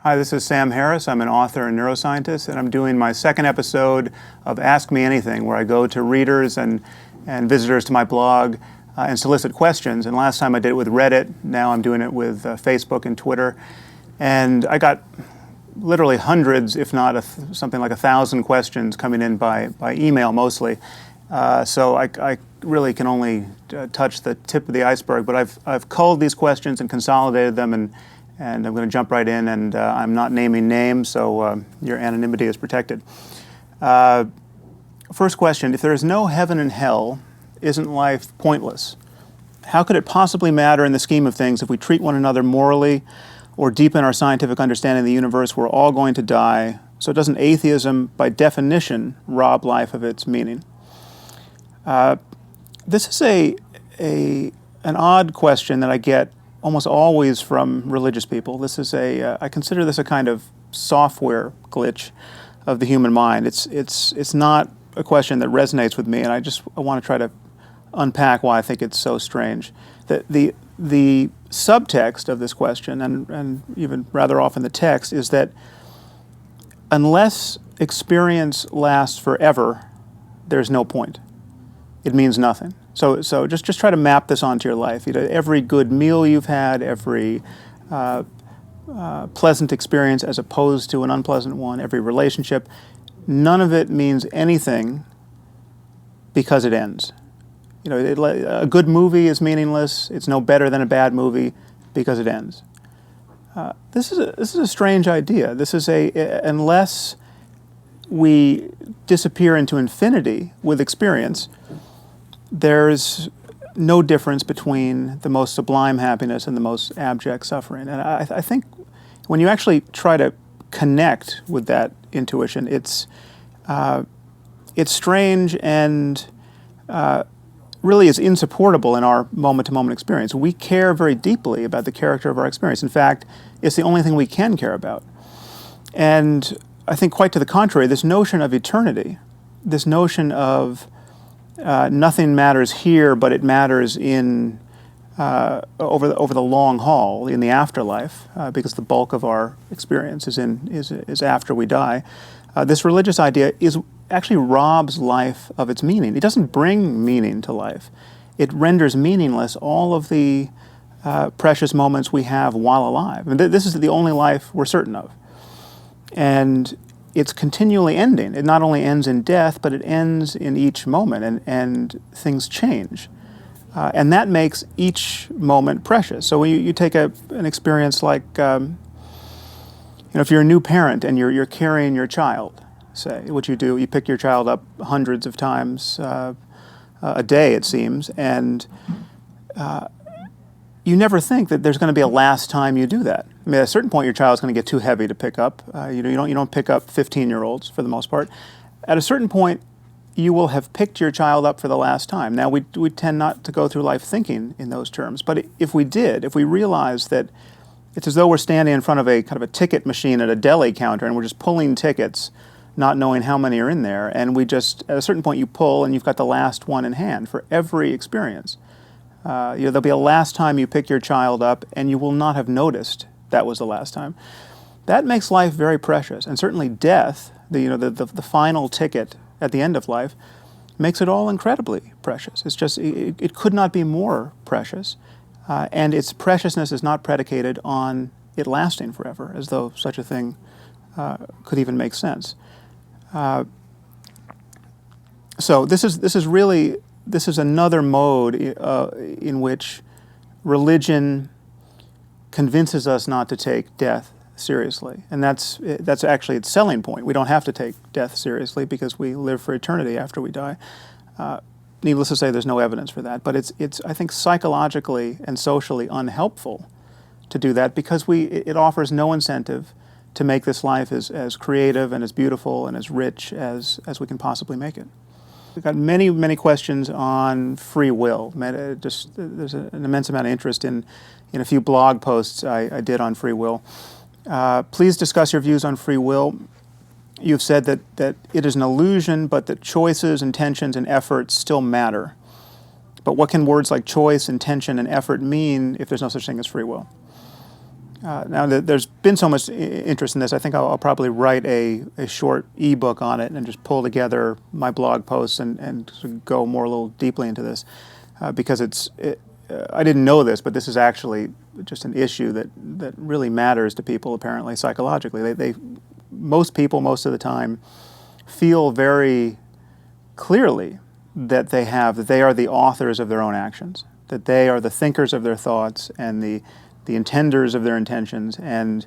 Hi, this is Sam Harris. I'm an author and neuroscientist, and I'm doing my second episode of Ask Me Anything, where I go to readers and visitors to my blog and solicit questions. And last time I did it with Reddit. Now I'm doing it with Facebook and Twitter. And I got literally hundreds, if not something like 1,000 questions coming in by email mostly. So I really can only touch the tip of the iceberg. But I've culled these questions and consolidated them, and I'm going to jump right in, and I'm not naming names, so your anonymity is protected. First question: if there is no heaven and hell, isn't life pointless? How could it possibly matter in the scheme of things if we treat one another morally or deepen our scientific understanding of the universe? We're all going to die. So doesn't atheism, by definition, rob life of its meaning? This is an odd question that I get almost always from religious people. This is I consider this a kind of software glitch of the human mind. It's not a question that resonates with me, and I want to try to unpack why I think it's so strange. The subtext of this question, and even rather often the text, is that unless experience lasts forever, there's no point. It means nothing. So just try to map this onto your life. Every good meal you've had, every pleasant experience as opposed to an unpleasant one, every relationship, none of it means anything because it ends. A good movie is meaningless. It's no better than a bad movie because it ends. This is a strange idea. This is unless we disappear into infinity with experience, there's no difference between the most sublime happiness and the most abject suffering. And I think when you actually try to connect with that intuition, it's strange and really is insupportable in our moment-to-moment experience. We care very deeply about the character of our experience. In fact, it's the only thing we can care about. And I think quite to the contrary, this notion of eternity, this notion of nothing matters here, but it matters in over the long haul, in the afterlife, because the bulk of our experience is after we die. This religious idea actually robs life of its meaning. It doesn't bring meaning to life. It renders meaningless all of the precious moments we have while alive. And this is the only life we're certain of. And it's continually ending. It not only ends in death, but it ends in each moment, and things change. And that makes each moment precious. So when you take an experience like, if you're a new parent and you're carrying your child, say, what you do, you pick your child up hundreds of times a day, it seems, and you never think that there's going to be a last time you do that. I mean, at a certain point, your child's going to get too heavy to pick up. You don't pick up 15-year-olds for the most part. At a certain point, you will have picked your child up for the last time. Now, we tend not to go through life thinking in those terms, but if we realized that it's as though we're standing in front of a kind of a ticket machine at a deli counter, and we're just pulling tickets, not knowing how many are in there, and at a certain point, you pull, and you've got the last one in hand for every experience. There'll be a last time you pick your child up, and you will not have noticed that was the last time. That makes life very precious, and certainly death, the final ticket at the end of life, makes it all incredibly precious. It's just it could not be more precious, and its preciousness is not predicated on it lasting forever, as though such a thing could even make sense. So this is another mode in which religion convinces us not to take death seriously, and that's actually its selling point. We don't have to take death seriously because we live for eternity after we die. Needless to say, there's no evidence for that, but it's I think psychologically and socially unhelpful to do that because it offers no incentive to make this life as creative and as beautiful and as rich as we can possibly make it. We've got many questions on free will. There's an immense amount of interest in a few blog posts I did on free will. Please discuss your views on free will. You've said that it is an illusion, but that choices, intentions, and efforts still matter. But what can words like choice, intention, and effort mean if there's no such thing as free will? Now, there's been so much interest in this, I think I'll probably write a short ebook on it and just pull together my blog posts and sort of go more a little deeply into this, because I didn't know this, but this is actually just an issue that really matters to people, apparently, psychologically. Most people, most of the time, feel very clearly that they are the authors of their own actions, that they are the thinkers of their thoughts and the intenders of their intentions. And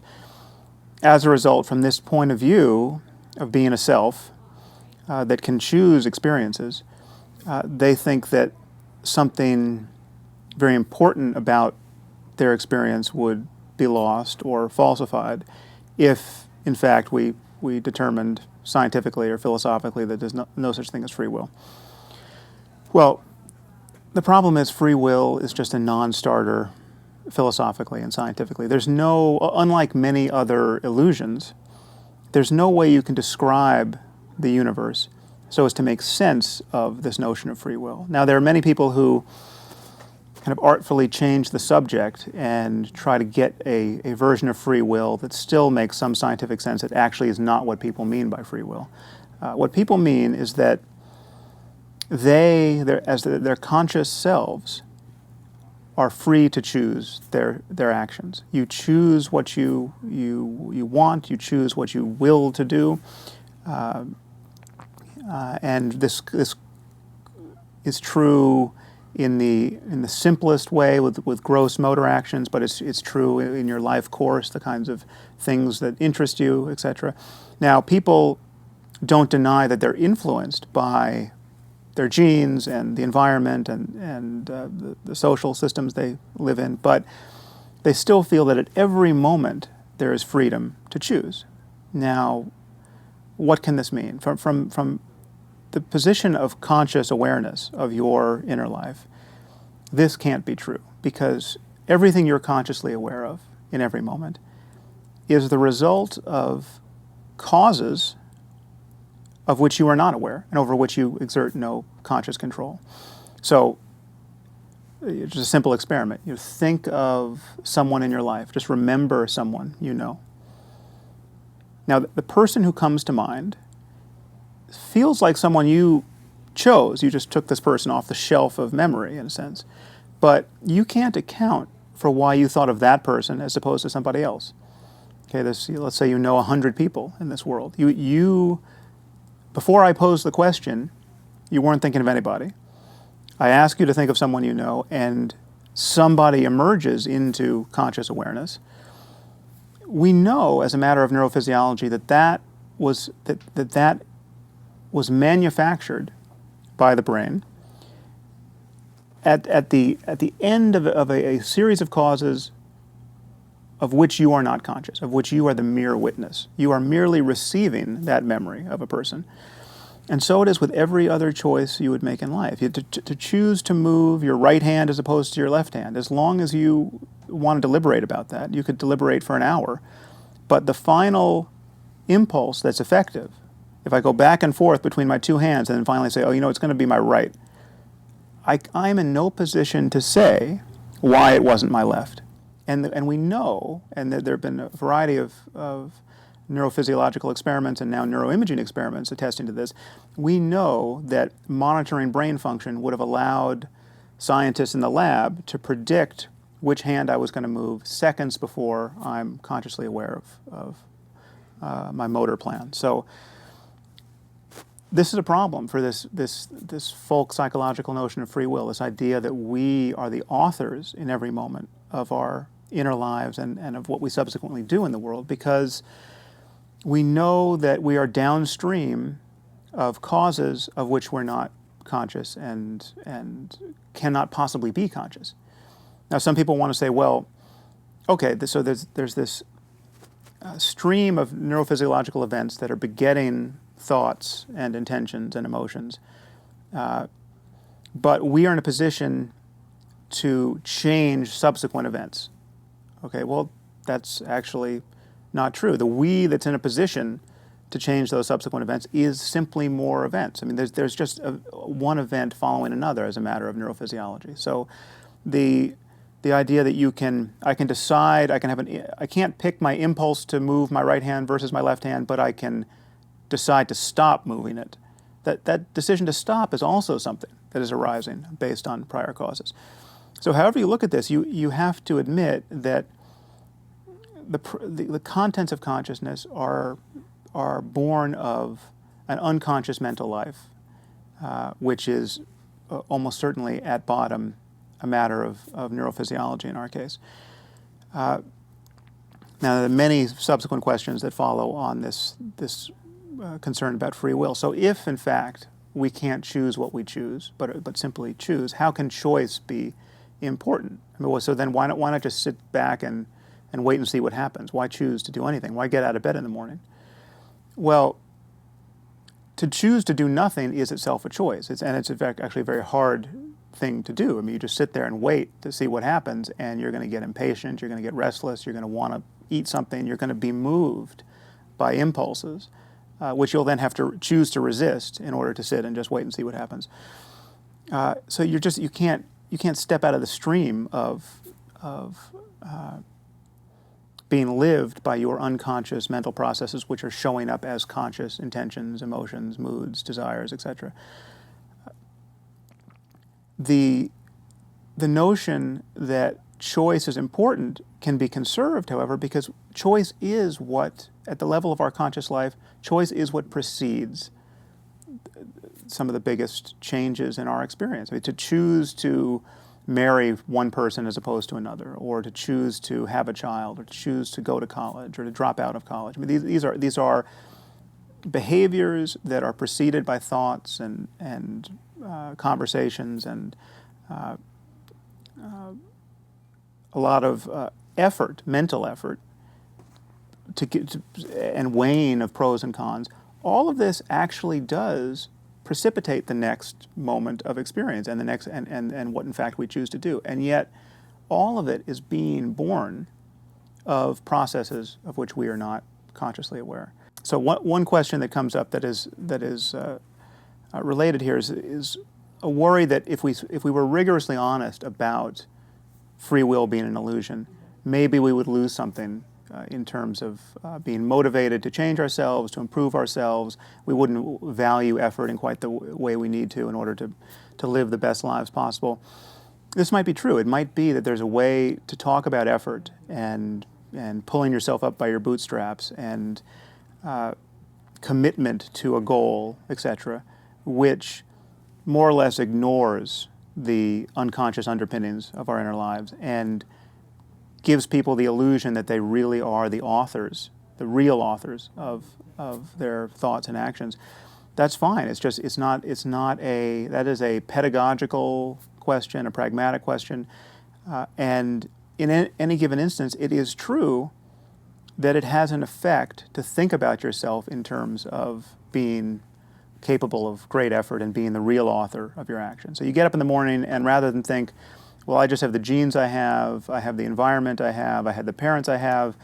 as a result, from this point of view of being a self that can choose experiences, they think that something very important about their experience would be lost or falsified if, in fact, we determined scientifically or philosophically that there's no such thing as free will. Well, the problem is free will is just a non-starter philosophically and scientifically. Unlike many other illusions, there's no way you can describe the universe so as to make sense of this notion of free will. Now, there are many people who kind of artfully change the subject and try to get a version of free will that still makes some scientific sense that actually is not what people mean by free will. What people mean is that their conscious selves are free to choose their actions. You choose what you want, you choose what you will to do, and this is true in the simplest way with gross motor actions, but it's true in your life course, the kinds of things that interest you, etc. Now, people don't deny that they're influenced by their genes and the environment and the social systems they live in, but they still feel that at every moment there is freedom to choose. Now, what can this mean? From the position of conscious awareness of your inner life, this can't be true, because everything you're consciously aware of in every moment is the result of causes of which you are not aware and over which you exert no conscious control. So, it's just a simple experiment. You think of someone in your life. Just remember someone you know. Now, the person who comes to mind feels like someone you chose. You just took this person off the shelf of memory, in a sense. But you can't account for why you thought of that person as opposed to somebody else. Okay, let's say you know 100 people in this world. Before I posed the question, you weren't thinking of anybody. I ask you to think of someone you know, and somebody emerges into conscious awareness. We know, as a matter of neurophysiology, that was manufactured by the brain at the end of a series of causes of which you are not conscious, of which you are the mere witness. You are merely receiving that memory of a person. And so it is with every other choice you would make in life. You to choose to move your right hand as opposed to your left hand, as long as you want to deliberate about that, you could deliberate for an hour. But the final impulse that's effective, if I go back and forth between my two hands and then finally say, it's going to be my right, I'm in no position to say why it wasn't my left. And we know, and there have been a variety of neurophysiological experiments and now neuroimaging experiments attesting to this, we know that monitoring brain function would have allowed scientists in the lab to predict which hand I was going to move seconds before I'm consciously aware of my motor plan. So this is a problem for this folk psychological notion of free will, this idea that we are the authors in every moment of our inner lives and of what we subsequently do in the world, because we know that we are downstream of causes of which we're not conscious and cannot possibly be conscious. Now, some people want to say, well, okay, so there's this stream of neurophysiological events that are begetting thoughts and intentions and emotions, but we are in a position to change subsequent events. Okay, well, that's actually not true. The we that's in a position to change those subsequent events is simply more events. I mean, there's just one event following another as a matter of neurophysiology. So the The idea that I can decide, I can't pick my impulse to move my right hand versus my left hand, but I can decide to stop moving it. That decision to stop is also something that is arising based on prior causes. So however you look at this, you have to admit that the contents of consciousness are born of an unconscious mental life, which is almost certainly at bottom a matter of neurophysiology in our case. Now, there are many subsequent questions that follow on this concern about free will. So if, in fact, we can't choose what we choose, but simply choose, how can choice be important? I mean, well, so then why not just sit back and wait and see what happens? Why choose to do anything? Why get out of bed in the morning? Well, to choose to do nothing is itself a choice. It's actually a very hard thing to do. I mean, you just sit there and wait to see what happens, and you're going to get impatient, you're going to get restless, you're going to want to eat something, you're going to be moved by impulses, which you'll then have to choose to resist in order to sit and just wait and see what happens. So you can't step out of the stream of being lived by your unconscious mental processes, which are showing up as conscious intentions, emotions, moods, desires, etc. The notion that choice is important can be conserved, however, because choice is what, at the level of our conscious life, choice is what precedes some of the biggest changes in our experience. I mean, to choose to marry one person as opposed to another, or to choose to have a child, or to choose to go to college, or to drop out of college. I mean, these are behaviors that are preceded by thoughts and conversations and a lot of effort, mental effort, and weighing of pros and cons. All of this actually does precipitate the next moment of experience and the next and what in fact we choose to do. And yet all of it is being born of processes of which we are not consciously aware. So one question that comes up that is related here is a worry that if we were rigorously honest about free will being an illusion, maybe we would lose something in terms of being motivated to change ourselves, to improve ourselves. We wouldn't value effort in quite the way we need to in order to live the best lives possible. This might be true. It might be that there's a way to talk about effort and pulling yourself up by your bootstraps and commitment to a goal, etc., which more or less ignores the unconscious underpinnings of our inner lives and gives people the illusion that they really are the authors, the real authors of their thoughts and actions. That's fine. That is a pedagogical question, a pragmatic question, and in any given instance, it is true that it has an effect to think about yourself in terms of being capable of great effort and being the real author of your actions. So you get up in the morning, and rather than think, well, I just have the genes I have the environment I had the parents I have,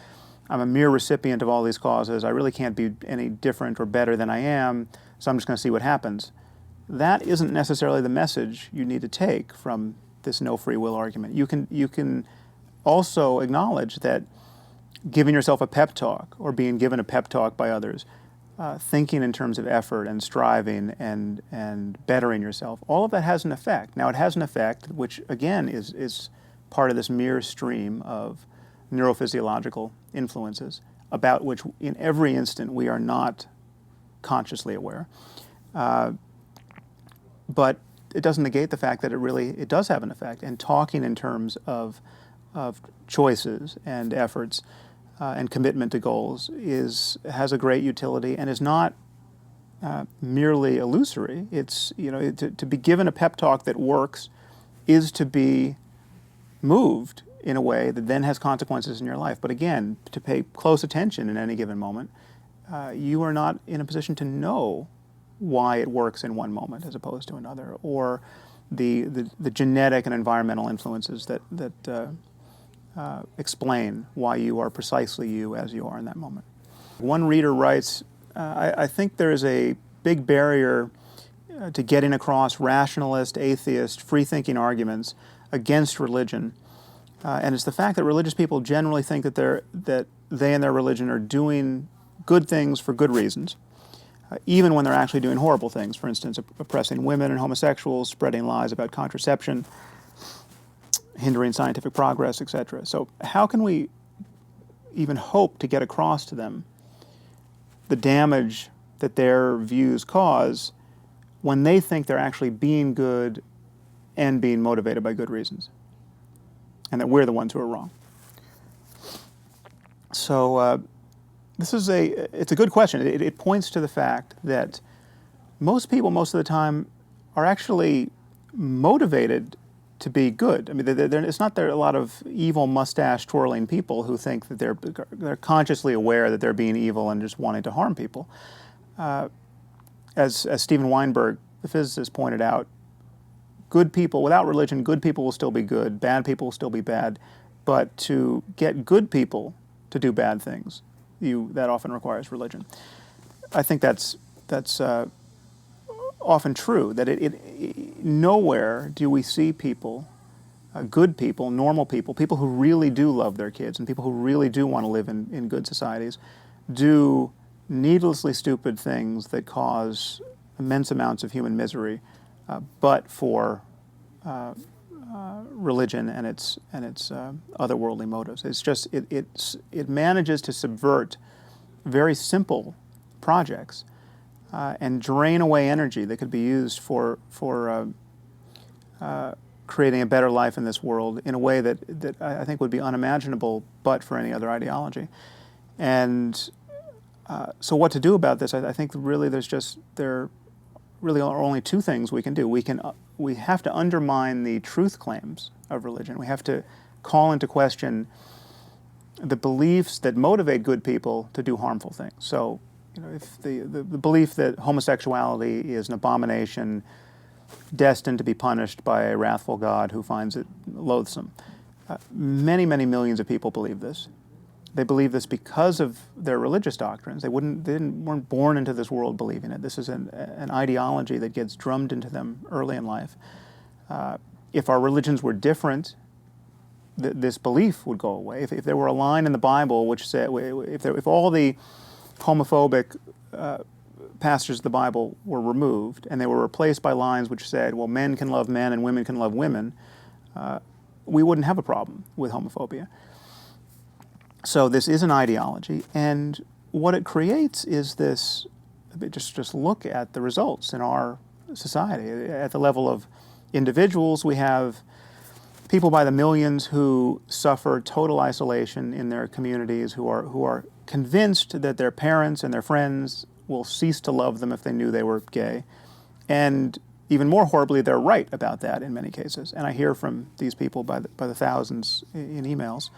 I'm a mere recipient of all these causes, I really can't be any different or better than I am, so I'm just going to see what happens. That isn't necessarily the message you need to take from this no free will argument. You can also acknowledge that giving yourself a pep talk or being given a pep talk by others, thinking in terms of effort and striving and bettering yourself, all of that has an effect. Now, it has an effect which, again, is part of this mere stream of neurophysiological influences about which, in every instant, we are not consciously aware. But it doesn't negate the fact that it does have an effect. And talking in terms of choices and efforts and commitment to goals has a great utility and is not merely illusory. It's, to be given a pep talk that works is to be moved in a way that then has consequences in your life. But again, to pay close attention in any given moment, you are not in a position to know why it works in one moment as opposed to another, or the genetic and environmental influences that explain why you are precisely you as you are in that moment. One reader writes, I think there is a big barrier to getting across rationalist, atheist, free-thinking arguments against religion And it's the fact that religious people generally think that they and their religion are doing good things for good reasons, even when they're actually doing horrible things. For instance, oppressing women and homosexuals, spreading lies about contraception, hindering scientific progress, etc. So how can we even hope to get across to them the damage that their views cause when they think they're actually being good and being motivated by good reasons, and that we're the ones who are wrong? So it's a good question. It points to the fact that most people, most of the time, are actually motivated to be good. I mean, it's not there are a lot of evil mustache twirling people who think that they're consciously aware that they're being evil and just wanting to harm people. As Steven Weinberg, the physicist, pointed out, good people, without religion, good people will still be good, bad people will still be bad, but to get good people to do bad things, that often requires religion. I think that's often true, that nowhere do we see people, good people, normal people, people who really do love their kids and people who really do want to live in good societies, do needlessly stupid things that cause immense amounts of human misery, but for religion and its otherworldly motives. It's just it manages to subvert very simple projects and drain away energy that could be used for creating a better life in this world in a way that I think would be unimaginable but for any other ideology. And so what to do about this? I think really there really are only two things we can do. We have to undermine the truth claims of religion. We have to call into question the beliefs that motivate good people to do harmful things. So, if the belief that homosexuality is an abomination destined to be punished by a wrathful God who finds it loathsome. Many, many millions of people believe this. They believe this because of their religious doctrines. They weren't born into this world believing it. This is an ideology that gets drummed into them early in life. If our religions were different, this belief would go away. If there were a line in the Bible which said, if all the homophobic passages of the Bible were removed and they were replaced by lines which said, well, men can love men and women can love women, we wouldn't have a problem with homophobia. So this is an ideology, and what it creates is this, just look at the results in our society. At the level of individuals, we have people by the millions who suffer total isolation in their communities, who are convinced that their parents and their friends will cease to love them if they knew they were gay. And even more horribly, they're right about that in many cases. And I hear from these people by the thousands in emails.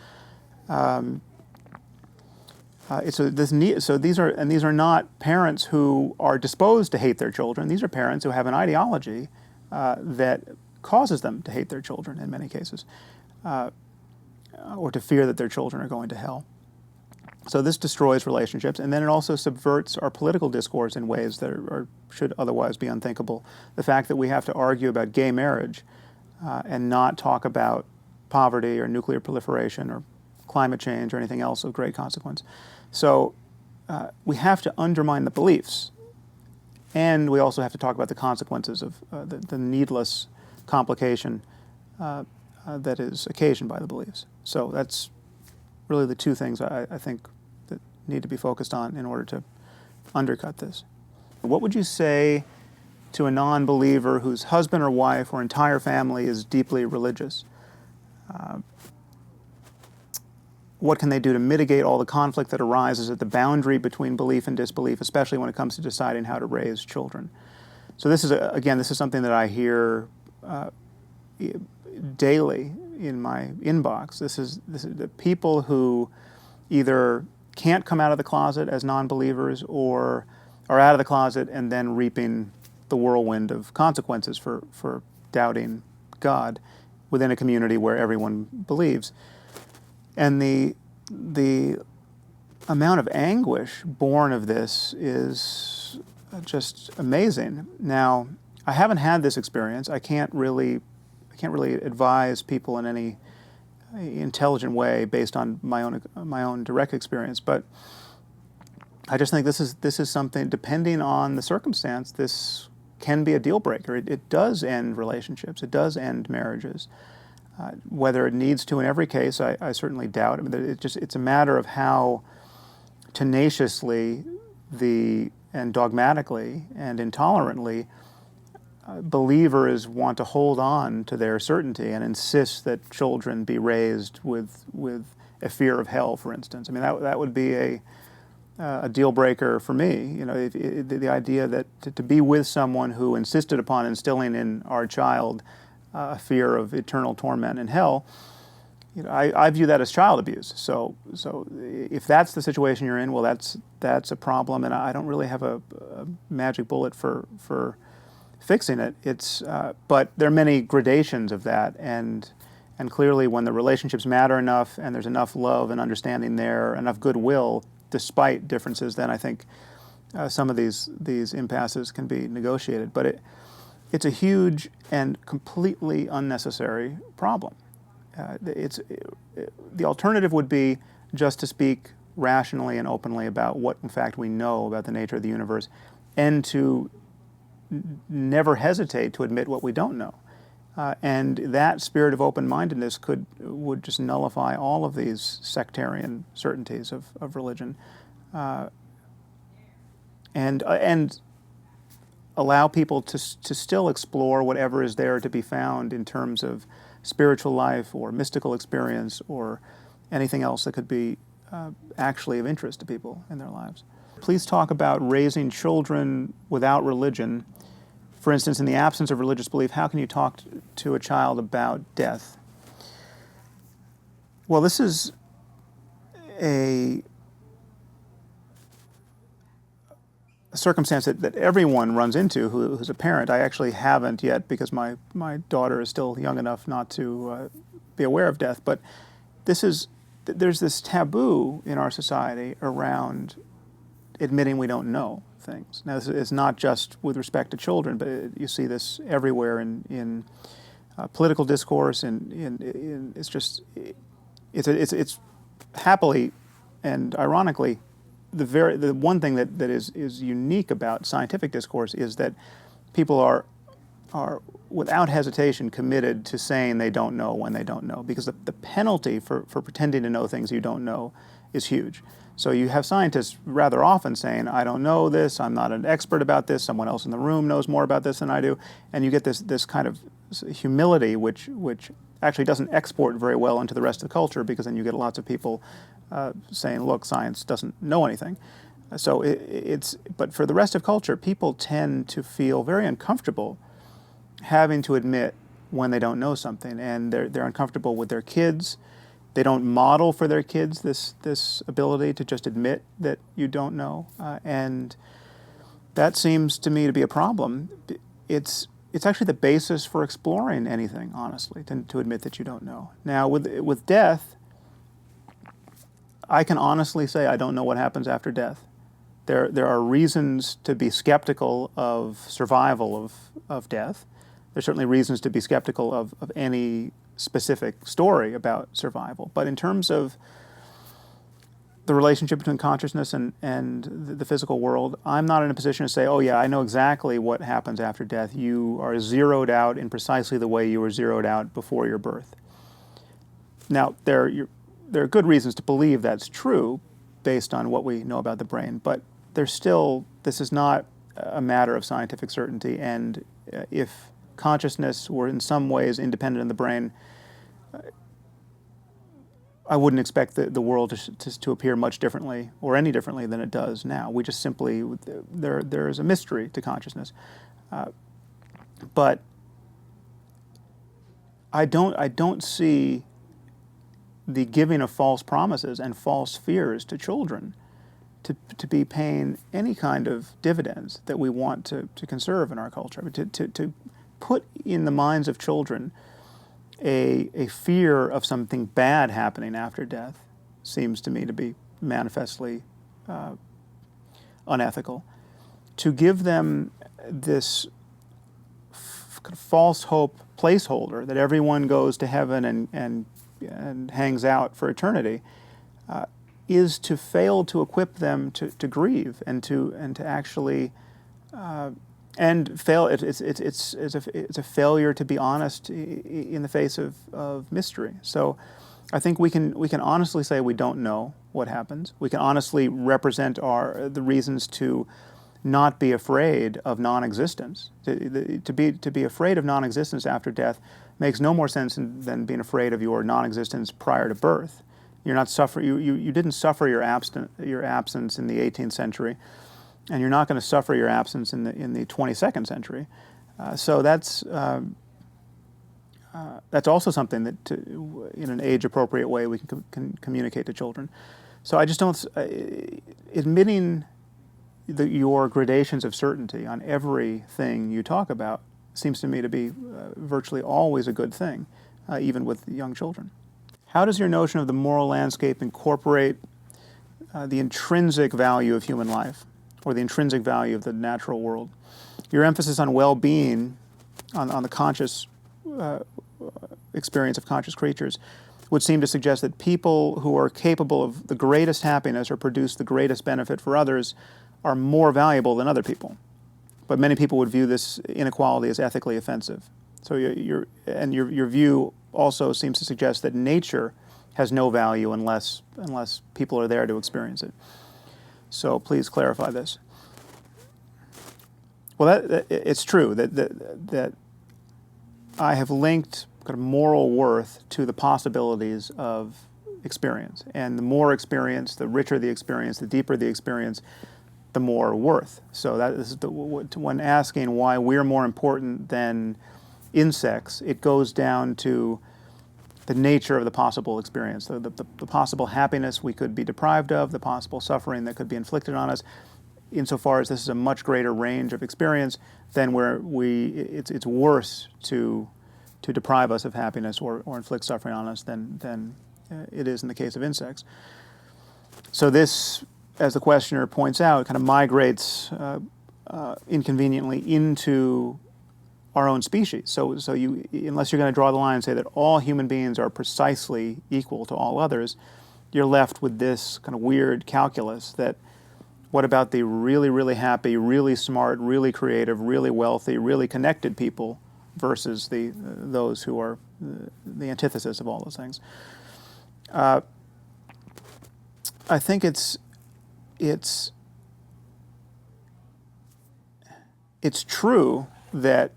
So these are not parents who are disposed to hate their children. These are parents who have an ideology that causes them to hate their children in many cases, or to fear that their children are going to hell. So this destroys relationships, and then it also subverts our political discourse in ways that should otherwise be unthinkable. The fact that we have to argue about gay marriage and not talk about poverty or nuclear proliferation or climate change or anything else of great consequence. So we have to undermine the beliefs, and we also have to talk about the consequences of the needless complication that is occasioned by the beliefs. So that's really the two things I think that need to be focused on in order to undercut this. What would you say to a non-believer whose husband or wife or entire family is deeply religious? What can they do to mitigate all the conflict that arises at the boundary between belief and disbelief, especially when it comes to deciding how to raise children? So this is something that I hear daily in my inbox. This is the people who either can't come out of the closet as non-believers or are out of the closet and then reaping the whirlwind of consequences for doubting God within a community where everyone believes. And the amount of anguish born of this is just amazing. Now, I haven't had this experience. I can't really advise people in any intelligent way based on my own direct experience. But I just think this is something, depending on the circumstance, this can be a deal breaker. It does end relationships. It does end marriages. Whether it needs to in every case, I certainly doubt. I mean, it's a matter of how tenaciously and dogmatically and intolerantly believers want to hold on to their certainty and insist that children be raised with a fear of hell, for instance. I mean, that would be a deal breaker for me. You know, the idea that to be with someone who insisted upon instilling in our child a fear of eternal torment in hell, you know, I view that as child abuse. So if that's the situation you're in, well, that's a problem, and I don't really have a magic bullet for fixing it. But there are many gradations of that, and clearly when the relationships matter enough and there's enough love and understanding there, enough goodwill, despite differences, then I think some of these impasses can be negotiated. But it's a huge and completely unnecessary problem. The alternative would be just to speak rationally and openly about what, in fact, we know about the nature of the universe, and to never hesitate to admit what we don't know. And that spirit of open-mindedness would just nullify all of these sectarian certainties of religion, and allow people to still explore whatever is there to be found in terms of spiritual life or mystical experience or anything else that could be actually of interest to people in their lives. Please talk about raising children without religion. For instance, in the absence of religious belief, how can you talk to a child about death? Well, this is a circumstance that everyone runs into who's a parent. I actually haven't yet because my daughter is still young enough not to be aware of death. But there's this taboo in our society around admitting we don't know things. Now, this is not just with respect to children, but you see this everywhere in political discourse, and it's happily and ironically the one thing that is unique about scientific discourse is that people are without hesitation committed to saying they don't know when they don't know, because the penalty for pretending to know things you don't know is huge. So you have scientists rather often saying, I don't know this, I'm not an expert about this, someone else in the room knows more about this than I do, and you get this kind of humility which actually doesn't export very well into the rest of the culture, because then you get lots of people saying, look, science doesn't know anything. So but for the rest of culture, people tend to feel very uncomfortable having to admit when they don't know something, and they're uncomfortable with their kids. They don't model for their kids this ability to just admit that you don't know, and that seems to me to be a problem. It's actually the basis for exploring anything, honestly, to admit that you don't know. Now, with death, I can honestly say I don't know what happens after death. There are reasons to be skeptical of survival of death. There's certainly reasons to be skeptical of any specific story about survival. But in terms of the relationship between consciousness and the physical world, I'm not in a position to say, oh yeah, I know exactly what happens after death. You are zeroed out in precisely the way you were zeroed out before your birth. Now, there are good reasons to believe that's true based on what we know about the brain, but this is not a matter of scientific certainty, and if consciousness were in some ways independent of the brain, I wouldn't expect the world to appear much differently or any differently than it does now. We just simply, there is a mystery to consciousness. But I don't see the giving of false promises and false fears to children to be paying any kind of dividends that we want to conserve in our culture. To put in the minds of children a fear of something bad happening after death seems to me to be manifestly unethical. To give them this false hope placeholder that everyone goes to heaven and and hangs out for eternity, is to fail to equip them to grieve and to actually and fail. It's a failure to be honest in the face of mystery. So I think we can honestly say we don't know what happens. We can honestly represent the reasons to not be afraid of non-existence. To be afraid of non-existence after death makes no more sense than being afraid of your non-existence prior to birth. You're not you didn't suffer your absence in the 18th century, and you're not going to suffer your absence in the 22nd century. So that's also something that, in an age-appropriate way, we can communicate to children. So I just don't admitting your gradations of certainty on everything you talk about seems to me to be virtually always a good thing, even with young children. How does your notion of the moral landscape incorporate the intrinsic value of human life, or the intrinsic value of the natural world? Your emphasis on well-being, on the conscious experience of conscious creatures, would seem to suggest that people who are capable of the greatest happiness or produce the greatest benefit for others are more valuable than other people. But many people would view this inequality as ethically offensive. So your view also seems to suggest that nature has no value unless people are there to experience it. So please clarify this. Well, it's true that I have linked kind of moral worth to the possibilities of experience, and the more experience, the richer the experience, the deeper the experience, the more worth. So that is when asking why we're more important than insects, it goes down to the nature of the possible experience, the possible happiness we could be deprived of, the possible suffering that could be inflicted on us. Insofar as this is a much greater range of experience, then it's worse to deprive us of happiness or inflict suffering on us than it is in the case of insects. So this, as the questioner points out, kind of migrates inconveniently into our own species. So unless you're going to draw the line and say that all human beings are precisely equal to all others, you're left with this kind of weird calculus that what about the really, really happy, really smart, really creative, really wealthy, really connected people versus those who are the antithesis of all those things? I think it's true that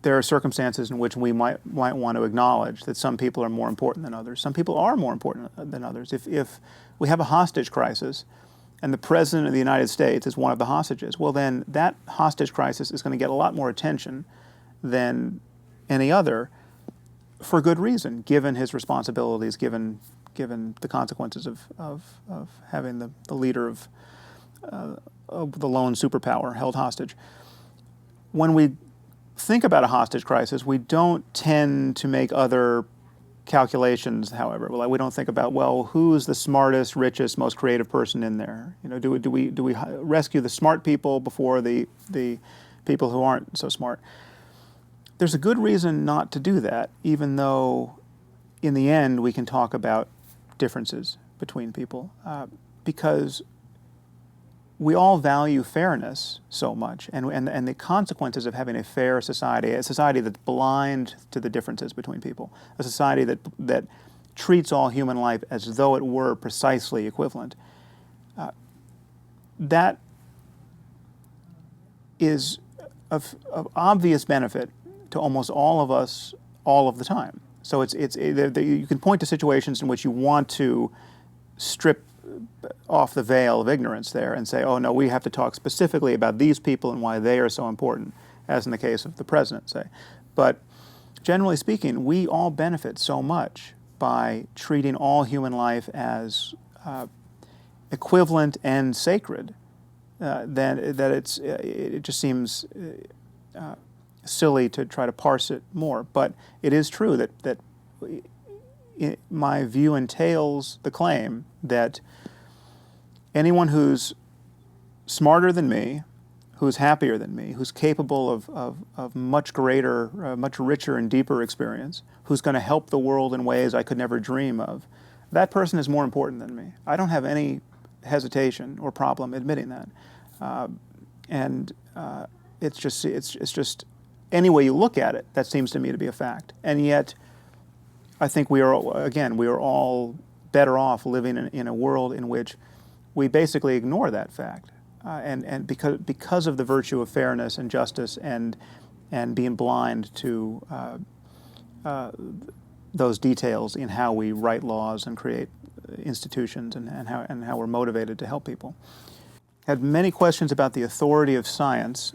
there are circumstances in which we might want to acknowledge that some people are more important than others. Some people are more important than others. If we have a hostage crisis and the President of the United States is one of the hostages, well then that hostage crisis is going to get a lot more attention than any other, for good reason, given his responsibilities, given the consequences of having the leader of the lone superpower held hostage. When we think about a hostage crisis, we don't tend to make other calculations, however. We don't think about, well, who's the smartest, richest, most creative person in there? Do we rescue the smart people before the people who aren't so smart? There's a good reason not to do that, even though in the end we can talk about differences between people, because we all value fairness so much, and the consequences of having a fair society, a society that's blind to the differences between people, a society that treats all human life as though it were precisely equivalent, that is of obvious benefit to almost all of us all of the time. So you can point to situations in which you want to strip off the veil of ignorance there and say, oh no, we have to talk specifically about these people and why they are so important, as in the case of the president, say. But generally speaking, we all benefit so much by treating all human life as equivalent and sacred that it just seems silly to try to parse it more. But it is true that my view entails the claim that anyone who's smarter than me, who's happier than me, who's capable of much greater, much richer and deeper experience, who's going to help the world in ways I could never dream of, that person is more important than me. I don't have any hesitation or problem admitting that. And it's just any way you look at it, that seems to me to be a fact. And yet, I think we are all better off living in a world in which we basically ignore that fact, and because of the virtue of fairness and justice and being blind to those details in how we write laws and create institutions and how we're motivated to help people. Had many questions about the authority of science.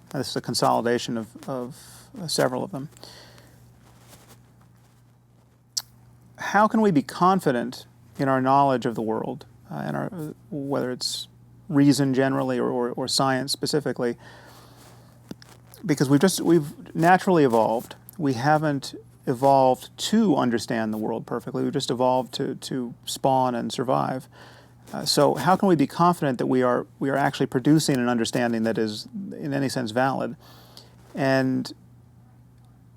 This is a consolidation of several of them. How can we be confident in our knowledge of the world, and whether it's reason generally or science specifically? Because we've naturally evolved. We haven't evolved to understand the world perfectly. We've just evolved to spawn and survive. So how can we be confident that we are actually producing an understanding that is in any sense valid? And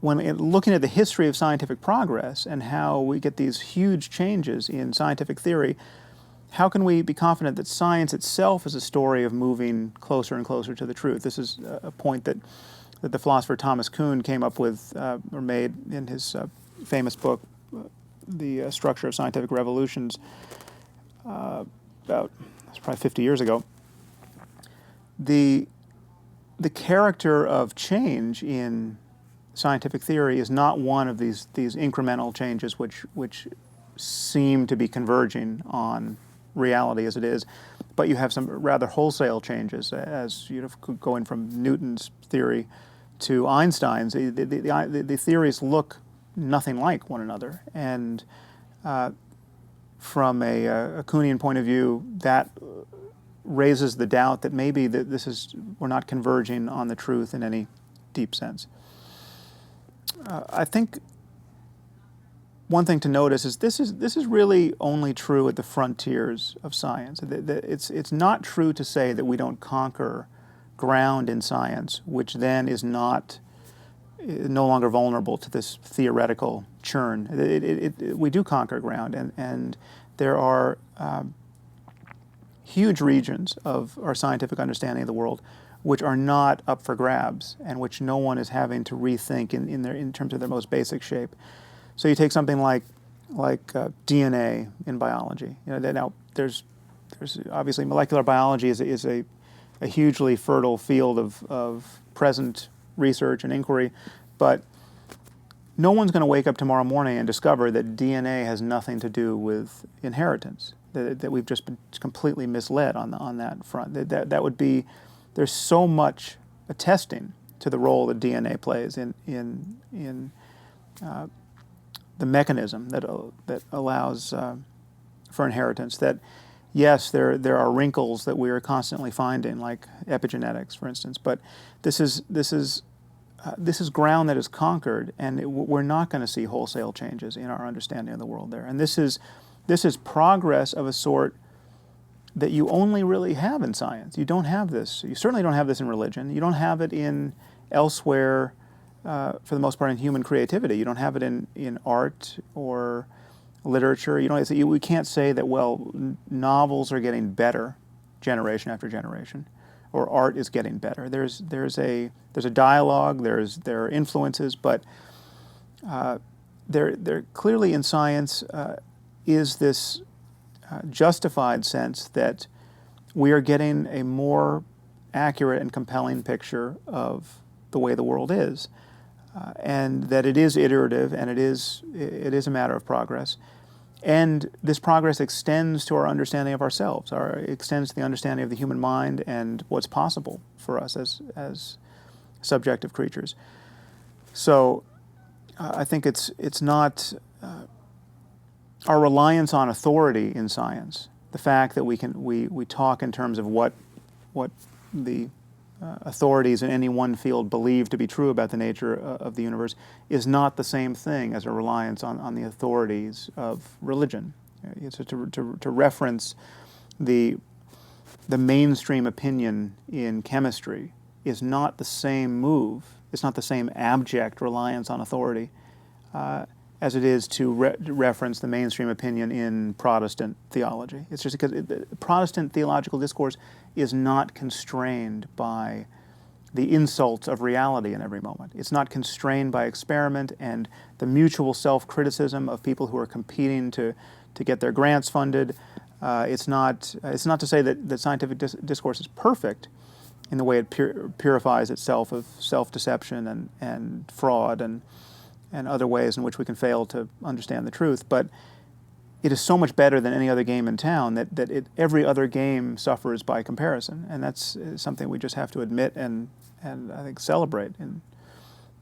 when looking at the history of scientific progress and how we get these huge changes in scientific theory, how can we be confident that science itself is a story of moving closer and closer to the truth? This is a point that the philosopher Thomas Kuhn came up with or made in his famous book, The Structure of Scientific Revolutions, it's probably 50 years ago. The character of change in scientific theory is not one of these incremental changes which seem to be converging on reality as it is, but you have some rather wholesale changes as going from Newton's theory to Einstein's. The theories look nothing like one another, and from a Kuhnian point of view, that raises the doubt that maybe we're not converging on the truth in any deep sense. I think one thing to notice is this is really only true at the frontiers of science. It's not true to say that we don't conquer ground in science, which then is no longer vulnerable to this theoretical churn. We do conquer ground, and there are huge regions of our scientific understanding of the world which are not up for grabs and which no one is having to rethink in terms of their most basic shape. So you take something like DNA in biology. Now there's obviously molecular biology is a hugely fertile field of present research and inquiry, but no one's going to wake up tomorrow morning and discover that DNA has nothing to do with inheritance. That we've just been completely misled on that front. That would be, there's so much attesting to the role that DNA plays in the mechanism that allows for inheritance. That yes, there are wrinkles that we are constantly finding, like epigenetics, for instance. But this is ground that is conquered, and we're not going to see wholesale changes in our understanding of the world there. And this is progress of a sort that you only really have in science. You don't have this. You certainly don't have this in religion. You don't have it in elsewhere, for the most part, in human creativity. You don't have it in art or literature. We can't say that, well, novels are getting better generation after generation, or art is getting better. There's a dialogue. There are influences, but there clearly in science is this justified sense that we are getting a more accurate and compelling picture of the way the world is, and that it is iterative and it is a matter of progress. And this progress extends to our understanding of ourselves, extends to the understanding of the human mind and what's possible for us as subjective creatures. So I think it's not our reliance on authority in science, the fact that we talk in terms of what the authorities in any one field believe to be true about the nature of the universe, is not the same thing as a reliance on the authorities of religion. To reference the the mainstream opinion in chemistry is not the same move, it's not the same abject reliance on authority as it is to reference the mainstream opinion in Protestant theology. It's just because Protestant theological discourse is not constrained by the insults of reality in every moment. It's not constrained by experiment and the mutual self-criticism of people who are competing to get their grants funded. It's not to say that scientific discourse is perfect in the way it purifies itself of self-deception and fraud and other ways in which we can fail to understand the truth. But it is so much better than any other game in town that every other game suffers by comparison. And that's something we just have to admit and I think celebrate in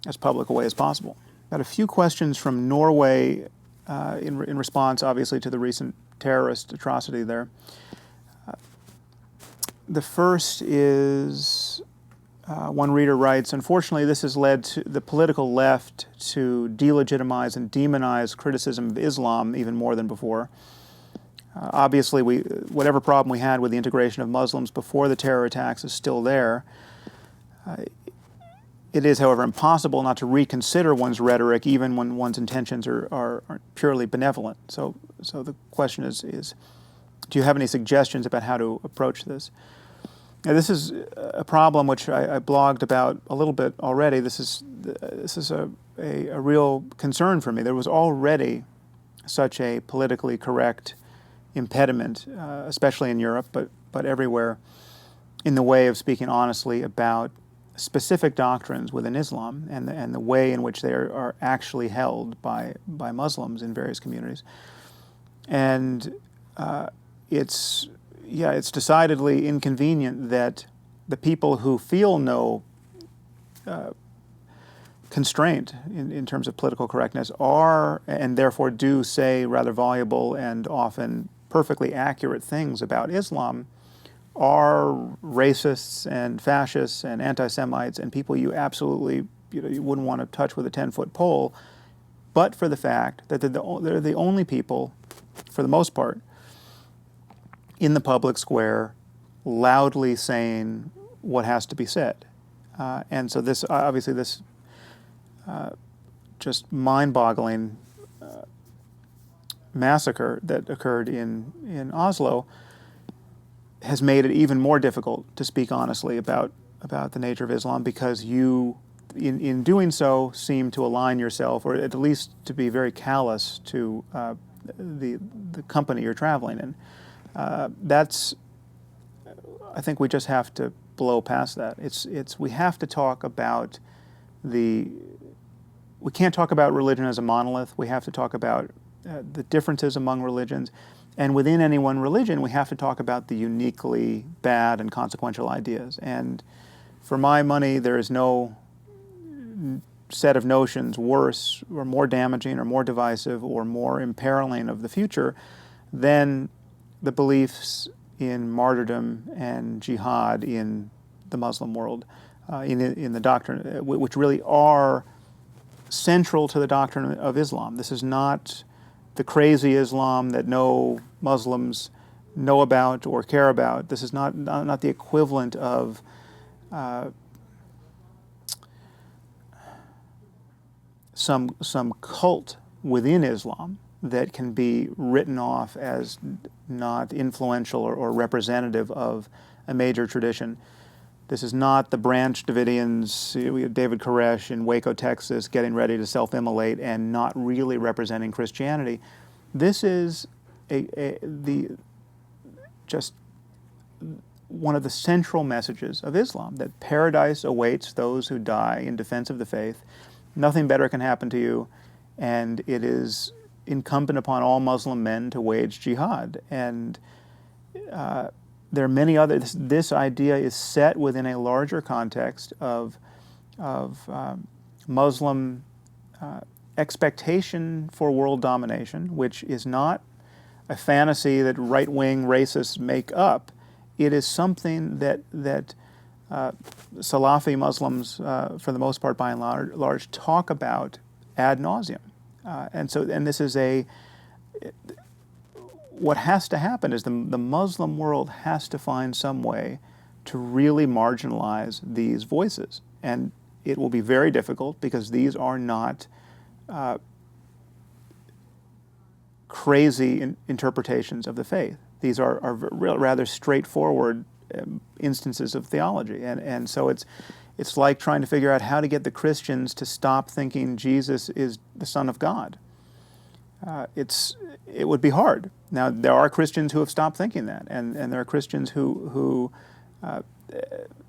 as public a way as possible. Got a few questions from Norway in response, obviously, to the recent terrorist atrocity there. The first is, one reader writes, unfortunately, this has led to the political left to delegitimize and demonize criticism of Islam even more than before. Obviously, whatever problem we had with the integration of Muslims before the terror attacks is still there. It is, however, impossible not to reconsider one's rhetoric even when one's intentions are purely benevolent. So the question is, do you have any suggestions about how to approach this? Now, this is a problem which I blogged about a little bit already. This is a real concern for me. There was already such a politically correct impediment, especially in Europe, but everywhere, in the way of speaking honestly about specific doctrines within Islam and the way in which they are actually held by Muslims in various communities. And it's decidedly inconvenient that the people who feel no constraint in terms of political correctness are, and therefore do say rather voluble and often perfectly accurate things about Islam, are racists and fascists and anti-Semites and people you absolutely you wouldn't want to touch with a 10-foot pole, but for the fact that they're the only people, for the most part, in the public square loudly saying what has to be said. And so this, obviously this just mind-boggling massacre that occurred in Oslo has made it even more difficult to speak honestly about the nature of Islam, because you, in doing so, seem to align yourself, or at least to be very callous to the company you're traveling in. That's, I think we just have to blow past that. We have to talk about we can't talk about religion as a monolith. We have to talk about the differences among religions. And within any one religion, we have to talk about the uniquely bad and consequential ideas. And for my money, there is no set of notions worse or more damaging or more divisive or more imperiling of the future than the beliefs in martyrdom and jihad in the Muslim world, in the doctrine, which really are central to the doctrine of Islam. This is not the crazy Islam that no Muslims know about or care about. This is not the equivalent of some cult within Islam that can be written off as not influential or representative of a major tradition. This is not the Branch Davidians. We have David Koresh in Waco, Texas, getting ready to self-immolate and not really representing Christianity. This is just one of the central messages of Islam, that paradise awaits those who die in defense of the faith. Nothing better can happen to you, and it is incumbent upon all Muslim men to wage jihad. And there are many others. This idea is set within a larger context of Muslim expectation for world domination, which is not a fantasy that right-wing racists make up. It is something that Salafi Muslims, for the most part, by and large, talk about ad nauseum. And this is what has to happen is the Muslim world has to find some way to really marginalize these voices. And it will be very difficult because these are not crazy interpretations of the faith. These are rather straightforward instances of theology. And so it's like trying to figure out how to get the Christians to stop thinking Jesus is the Son of God. It would be hard. Now, there are Christians who have stopped thinking that, and there are Christians who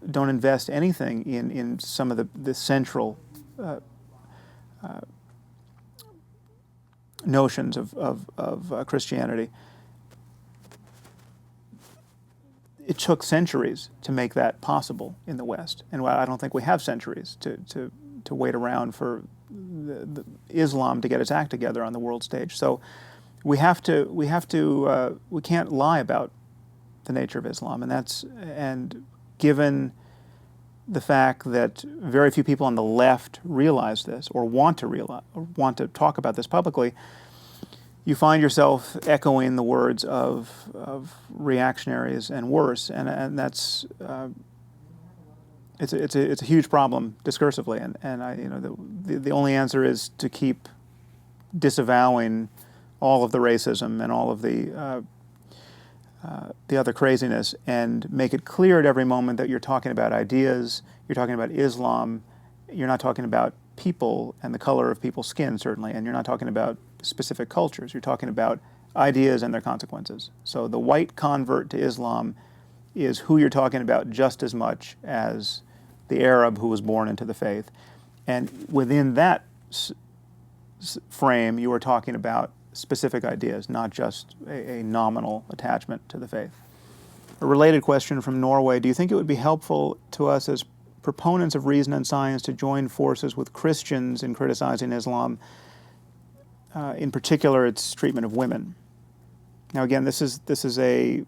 don't invest anything in some of the central notions of Christianity. It took centuries to make that possible in the West, and I don't think we have centuries to wait around for the Islam to get its act together on the world stage. So we can't lie about the nature of Islam, and given the fact that very few people on the left realize this or want to talk about this publicly, you find yourself echoing the words of reactionaries and worse, and that's it's a huge problem discursively, and the only answer is to keep disavowing all of the racism and all of the other craziness, and make it clear at every moment that you're talking about ideas, you're talking about Islam, you're not talking about people and the color of people's skin, certainly, and you're not talking about specific cultures, you're talking about ideas and their consequences. So the white convert to Islam is who you're talking about just as much as the Arab who was born into the faith. And within that frame, you are talking about specific ideas, not just a nominal attachment to the faith. A related question from Norway: do you think it would be helpful to us as proponents of reason and science to join forces with Christians in criticizing Islam, in particular its treatment of women? Now again, this is a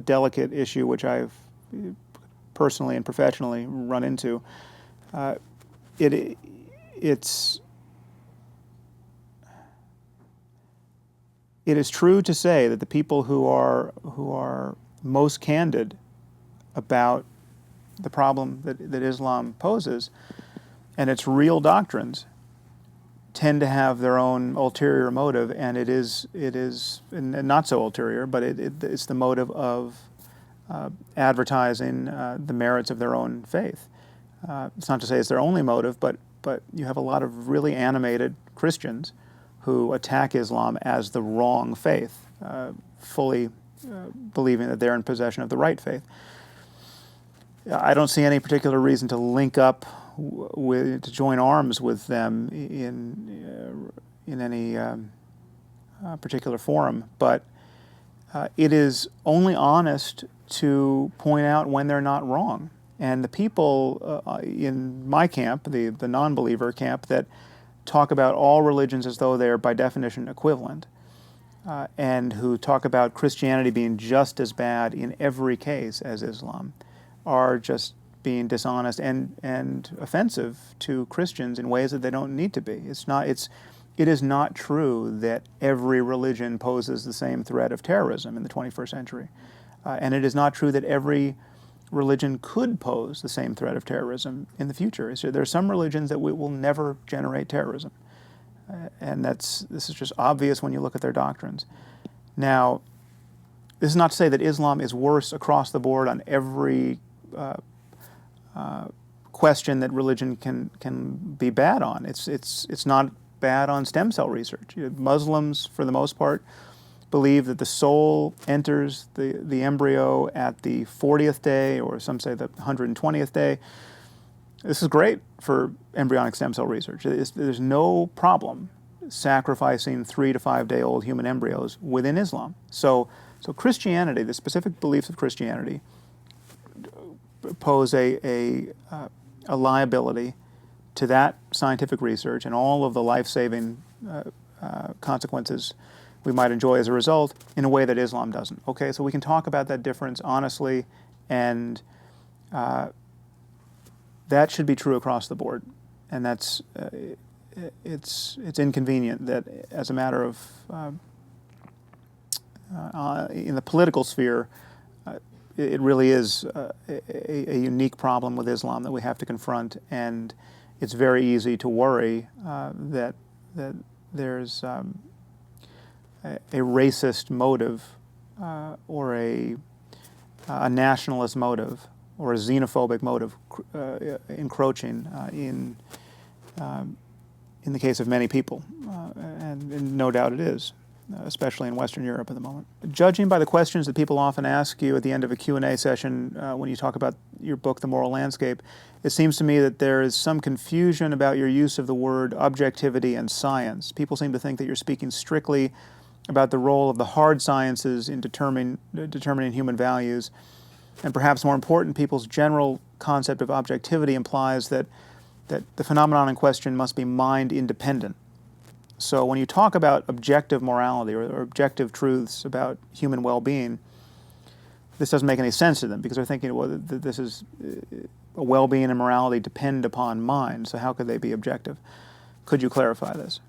delicate issue which I've personally and professionally run into. It is true to say that the people who are most candid about the problem that Islam poses and its real doctrines tend to have their own ulterior motive, and it is not so ulterior, but it's the motive of advertising the merits of their own faith. It's not to say it's their only motive, but you have a lot of really animated Christians who attack Islam as the wrong faith, fully believing that they're in possession of the right faith. I don't see any particular reason to link up to join arms with them in any particular forum, but it is only honest to point out when they're not wrong. And the people in my camp, the non-believer camp, that talk about all religions as though they're by definition equivalent, and who talk about Christianity being just as bad in every case as Islam, are just being dishonest and offensive to Christians in ways that they don't need to be. It is not true that every religion poses the same threat of terrorism in the 21st century. And it is not true that every religion could pose the same threat of terrorism in the future. There are some religions that will never generate terrorism. And this is just obvious when you look at their doctrines. Now, this is not to say that Islam is worse across the board on every question that religion can be bad on. It's not bad on stem cell research. Muslims, for the most part, believe that the soul enters the embryo at the 40th day, or some say the 120th day. This is great for embryonic stem cell research. There's no problem sacrificing 3 to 5 day old human embryos within Islam. So Christianity, the specific beliefs of Christianity, pose a liability to that scientific research and all of the life-saving consequences we might enjoy as a result, in a way that Islam doesn't. Okay, so we can talk about that difference honestly, and that should be true across the board. And that's it's inconvenient that, as a matter of in the political sphere, it really is a unique problem with Islam that we have to confront, and it's very easy to worry that there's a racist motive or a nationalist motive or a xenophobic motive encroaching in the case of many people, and no doubt it is, especially in Western Europe at the moment. Judging by the questions that people often ask you at the end of a Q&A session when you talk about your book, The Moral Landscape, it seems to me that there is some confusion about your use of the word objectivity and science. People seem to think that you're speaking strictly about the role of the hard sciences in determining human values, and perhaps more important, people's general concept of objectivity implies that the phenomenon in question must be mind independent. So when you talk about objective morality or objective truths about human well-being, this doesn't make any sense to them because they're thinking, well, this is well-being and morality depend upon mind, so how could they be objective? Could you clarify this?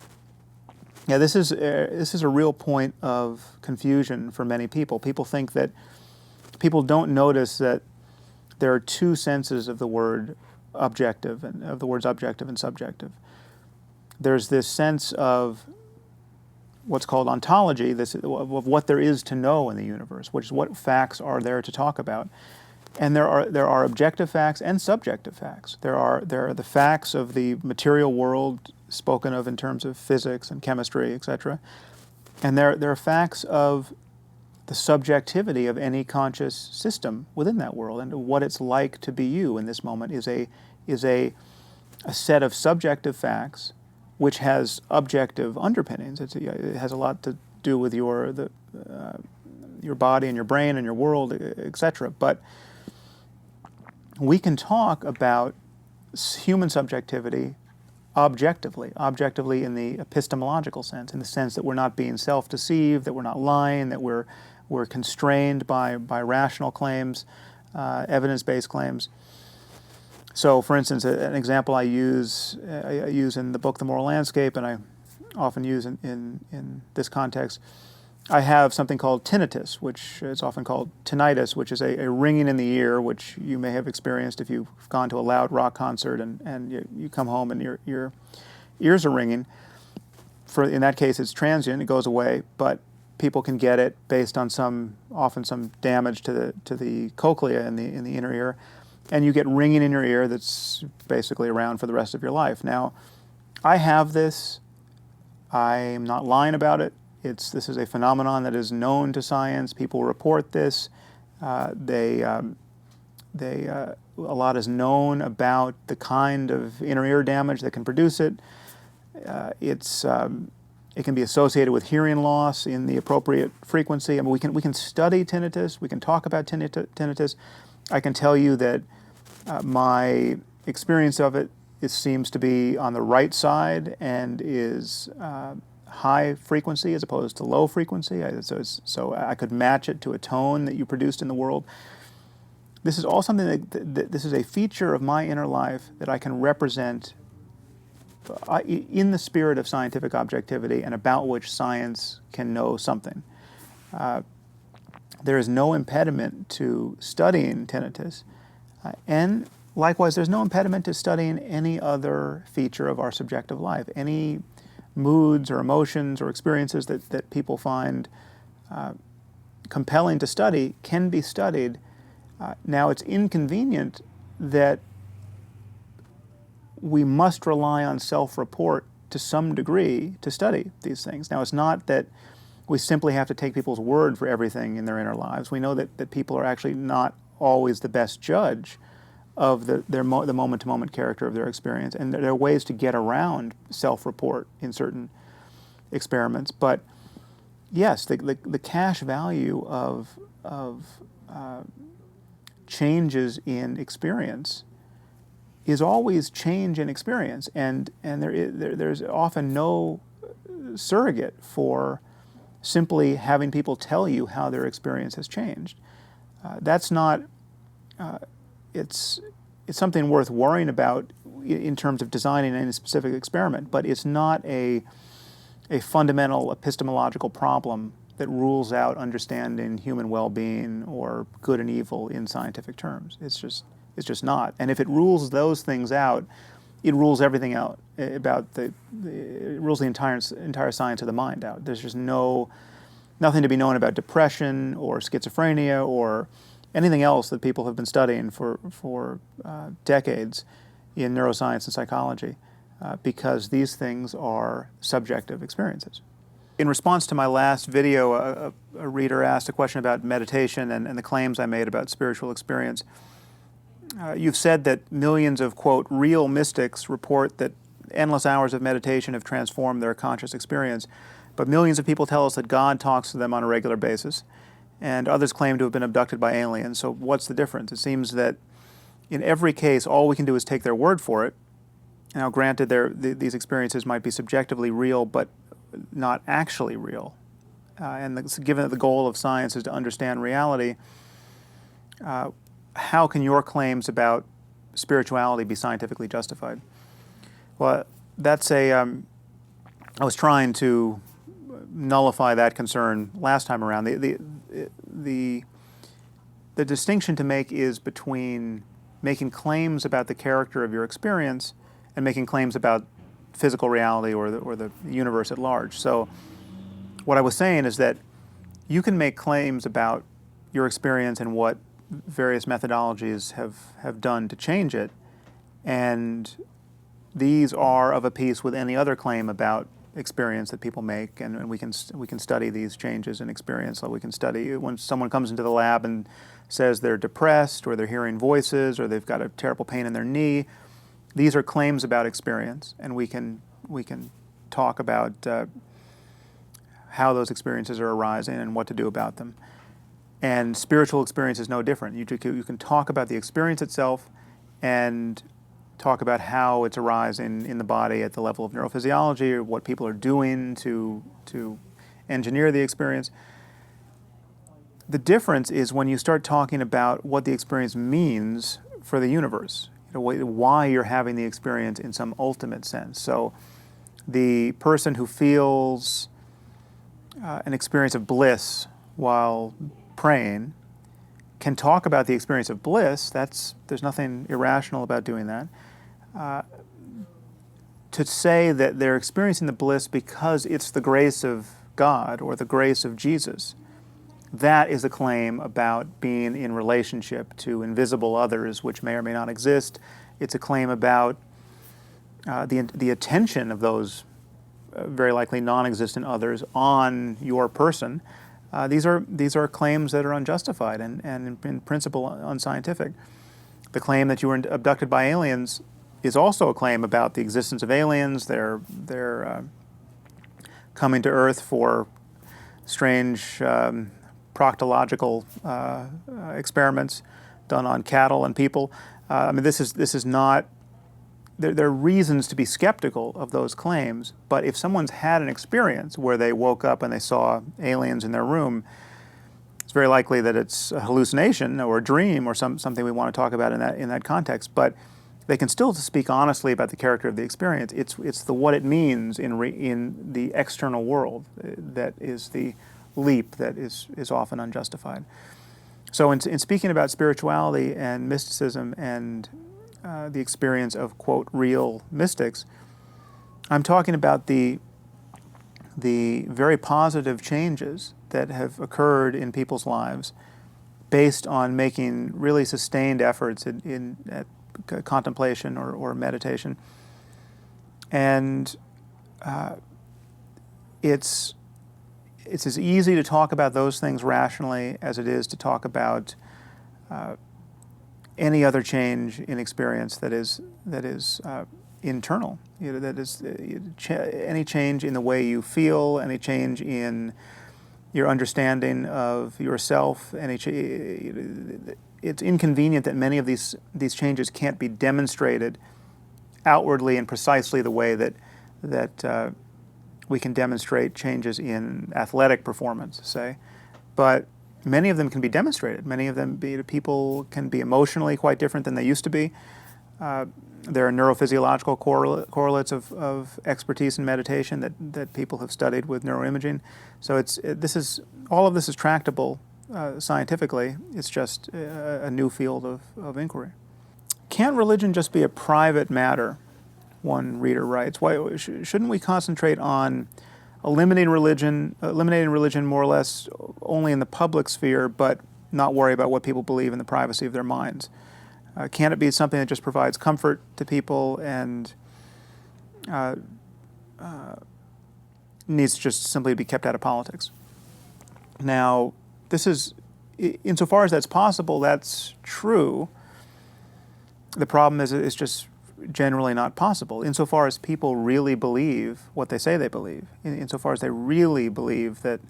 Yeah, this is a real point of confusion for many people. People think that people don't notice that there are two senses of the word objective and of the words objective and subjective. There's this sense of what's called ontology, of what there is to know in the universe, which is what facts are there to talk about. And there are objective facts and subjective facts. There are the facts of the material world spoken of in terms of physics and chemistry, etc. And there are facts of the subjectivity of any conscious system within that world, and what it's like to be you in this moment is a set of subjective facts which has objective underpinnings. It has a lot to do with your body and your brain and your world, etc. But we can talk about human subjectivity objectively in the epistemological sense, in the sense that we're not being self-deceived, that we're not lying, that we're constrained by rational claims, evidence-based claims. So, for instance, an example I use in the book, The Moral Landscape, and I often use in this context, I have something called tinnitus, which is often called tinnitus, which is a ringing in the ear, which you may have experienced if you've gone to a loud rock concert and you come home and your ears are ringing. In that case, it's transient, it goes away, but people can get it based on often some damage to the cochlea in the inner ear, and you get ringing in your ear that's basically around for the rest of your life. Now, I have this. I'm not lying about it. This is a phenomenon that is known to science. People report this. A lot is known about the kind of inner ear damage that can produce it. It can be associated with hearing loss in the appropriate frequency. I mean, we can study tinnitus. We can talk about tinnitus. I can tell you that my experience of it seems to be on the right side and is high frequency as opposed to low frequency. So I could match it to a tone that you produced in the world. This is all something that this is a feature of my inner life that I can represent in the spirit of scientific objectivity and about which science can know something. There is no impediment to studying tinnitus, and likewise, there's no impediment to studying any other feature of our subjective life. Any moods or emotions or experiences that people find compelling to study can be studied. Now, it's inconvenient that we must rely on self-report to some degree to study these things. Now, it's not that we simply have to take people's word for everything in their inner lives. We know that people are actually not always the best judge of the moment-to-moment character of their experience, and there are ways to get around self-report in certain experiments. But yes, the cash value of changes in experience is always change in experience, and there's often no surrogate for simply having people tell you how their experience has changed. That's not. It's something worth worrying about in terms of designing any specific experiment, but it's not a fundamental epistemological problem that rules out understanding human well-being or good and evil in scientific terms. It's just not. And if it rules those things out, it rules everything out about it rules the entire science of the mind out. There's just nothing to be known about depression or schizophrenia or anything else that people have been studying for decades in neuroscience and psychology, because these things are subjective experiences. In response to my last video, a reader asked a question about meditation and the claims I made about spiritual experience. You've said that millions of, quote, real mystics report that endless hours of meditation have transformed their conscious experience, but millions of people tell us that God talks to them on a regular basis, and others claim to have been abducted by aliens. So what's the difference? It seems that in every case, all we can do is take their word for it. Now, granted, these experiences might be subjectively real, but not actually real. Given that the goal of science is to understand reality, how can your claims about spirituality be scientifically justified? Well, I was trying to nullify that concern last time around. The distinction to make is between making claims about the character of your experience and making claims about physical reality or the universe at large. So what I was saying is that you can make claims about your experience and what various methodologies have done to change it, and these are of a piece with any other claim about experience that people make, and we can study these changes in experience. So we can study when someone comes into the lab and says they're depressed or they're hearing voices or they've got a terrible pain in their knee. These are claims about experience, and we can talk about how those experiences are arising and what to do about them. And spiritual experience is no different. You can talk about the experience itself and talk about how it's arising in the body at the level of neurophysiology or what people are doing to engineer the experience. The difference is when you start talking about what the experience means for the universe, why you're having the experience in some ultimate sense. So the person who feels an experience of bliss while praying can talk about the experience of bliss. There's nothing irrational about doing that. To say that they're experiencing the bliss because it's the grace of God or the grace of Jesus, that is a claim about being in relationship to invisible others which may or may not exist. It's a claim about the attention of those very likely non-existent others on your person. These are claims that are unjustified and in principle unscientific. The claim that you were abducted by aliens is also a claim about the existence of aliens. They're coming to Earth for strange proctological experiments done on cattle and people. This is not. There are reasons to be skeptical of those claims, but if someone's had an experience where they woke up and they saw aliens in their room, it's very likely that it's a hallucination or a dream or something we want to talk about in that context. But they can still speak honestly about the character of the experience. It's the what it means in the external world that is the leap that is often unjustified. So in speaking about spirituality and mysticism and the experience of, quote, real mystics, I'm talking about the very positive changes that have occurred in people's lives based on making really sustained efforts at contemplation or meditation. And it's as easy to talk about those things rationally as it is to talk about any other change in experience that is internal. That is any change in the way you feel, any change in your understanding of yourself. It's inconvenient that many of these changes can't be demonstrated outwardly in precisely the way that we can demonstrate changes in athletic performance, say, but many of them can be demonstrated. Many of them, people can be emotionally quite different than they used to be. There are neurophysiological correlates of expertise in meditation that people have studied with neuroimaging. So all of this is tractable scientifically. It's just a new field of inquiry. Can't religion just be a private matter? One reader writes. Why shouldn't we concentrate on eliminating religion more or less only in the public sphere, but not worry about what people believe in the privacy of their minds? Can it be something that just provides comfort to people and needs to just simply be kept out of politics? Now, this is, insofar as that's possible, that's true. The problem is it's just generally not possible. Insofar as people really believe what they say they believe, insofar as they really believe that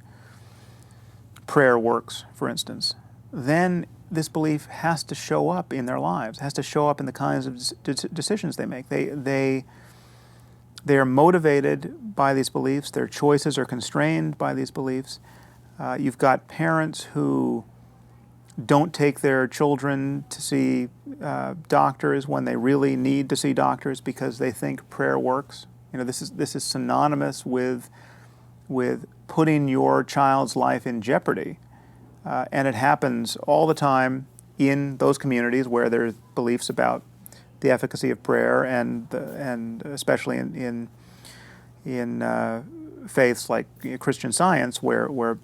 prayer works, for instance, then this belief has to show up in their lives, has to show up in the kinds of decisions they make. They are motivated by these beliefs. Their choices are constrained by these beliefs. You've got parents who don't take their children to see doctors when they really need to see doctors because they think prayer works. This is synonymous with putting your child's life in jeopardy. And it happens all the time in those communities where there's beliefs about the efficacy of prayer, and especially in faiths like Christian Science, where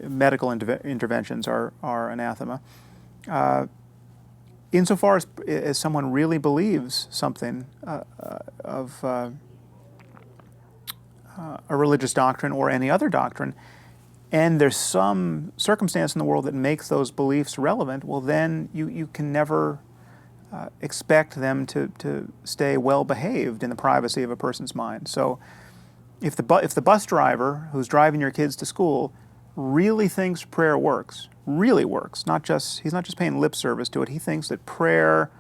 medical interventions are anathema. Insofar as someone really believes something of a religious doctrine or any other doctrine, and there's some circumstance in the world that makes those beliefs relevant, well, then you can never expect them to stay well behaved in the privacy of a person's mind. So if the bus driver who's driving your kids to school really thinks prayer works, really works, he's not just paying lip service to it, he thinks that prayer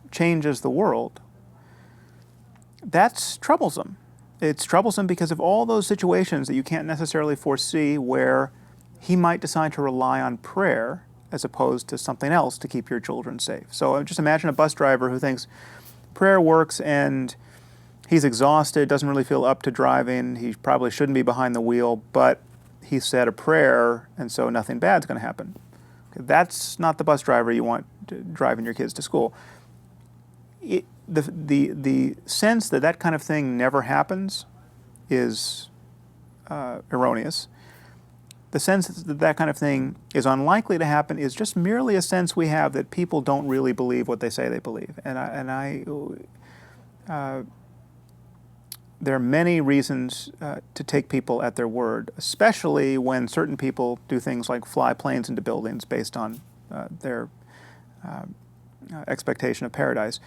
changes the world, that's troublesome. It's troublesome because of all those situations that you can't necessarily foresee where he might decide to rely on prayer as opposed to something else to keep your children safe. So just imagine a bus driver who thinks prayer works and he's exhausted, doesn't really feel up to driving, he probably shouldn't be behind the wheel, but he said a prayer and so nothing bad's going to happen. Okay, that's not the bus driver you want driving your kids to school. The sense that kind of thing never happens is erroneous. The sense that kind of thing is unlikely to happen is just merely a sense we have that people don't really believe what they say they believe. There are many reasons to take people at their word, especially when certain people do things like fly planes into buildings based on their expectation of paradise.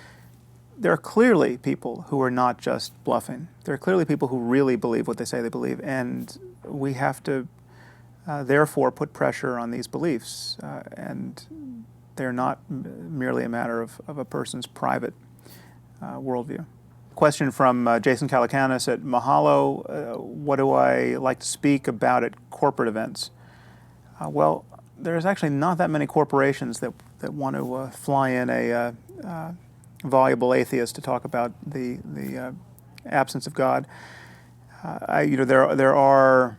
There are clearly people who are not just bluffing. There are clearly people who really believe what they say they believe, and we have to therefore put pressure on these beliefs, and they're not merely a matter of a person's private worldview. Question from Jason Calacanis at Mahalo, what do I like to speak about at corporate events? Well, there's actually not that many corporations that want to fly in a voluble atheist to talk about the absence of God. There are.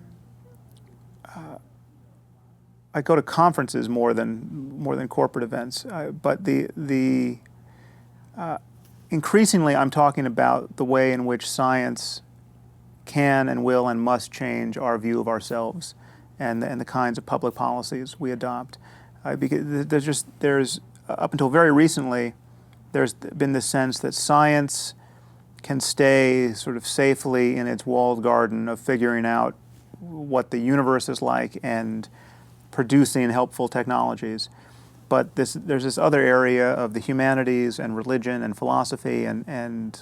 I go to conferences more than corporate events, but increasingly I'm talking about the way in which science can and will and must change our view of ourselves and the kinds of public policies we adopt. Because there's up until very recently, there's been this sense that science can stay sort of safely in its walled garden of figuring out what the universe is like and producing helpful technologies. But there's this other area of the humanities and religion and philosophy and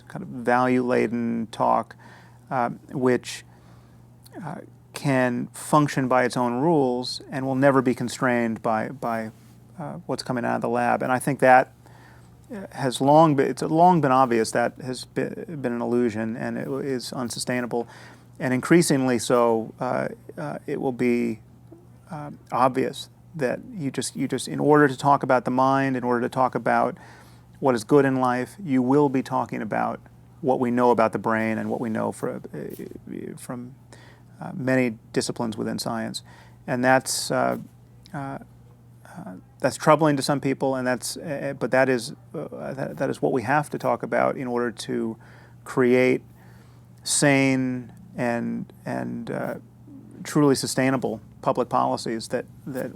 kind of value-laden talk, which can function by its own rules and will never be constrained by what's coming out of the lab. And I think that has long been obvious that has been an illusion and it is unsustainable, and increasingly so it will be obvious that you just in order to talk about the mind, in order to talk about what is good in life, you will be talking about what we know about the brain and what we know from many disciplines within science. And that's troubling to some people, and but that is what we have to talk about in order to create sane and truly sustainable public policies that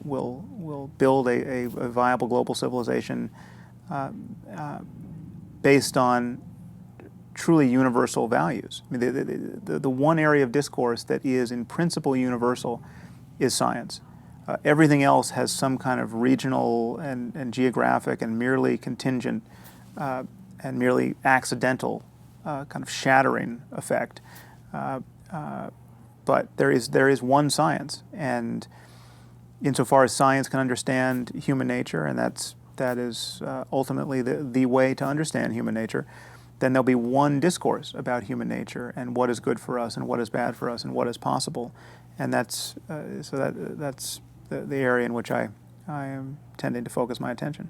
will build a viable global civilization based on truly universal values. I mean, the one area of discourse that is in principle universal is science. Everything else has some kind of regional and geographic and merely contingent and merely accidental kind of shattering effect. But there is one science, and insofar as science can understand human nature, and that is ultimately the way to understand human nature, then there'll be one discourse about human nature and what is good for us and what is bad for us and what is possible, and that's the area in which I am tending to focus my attention.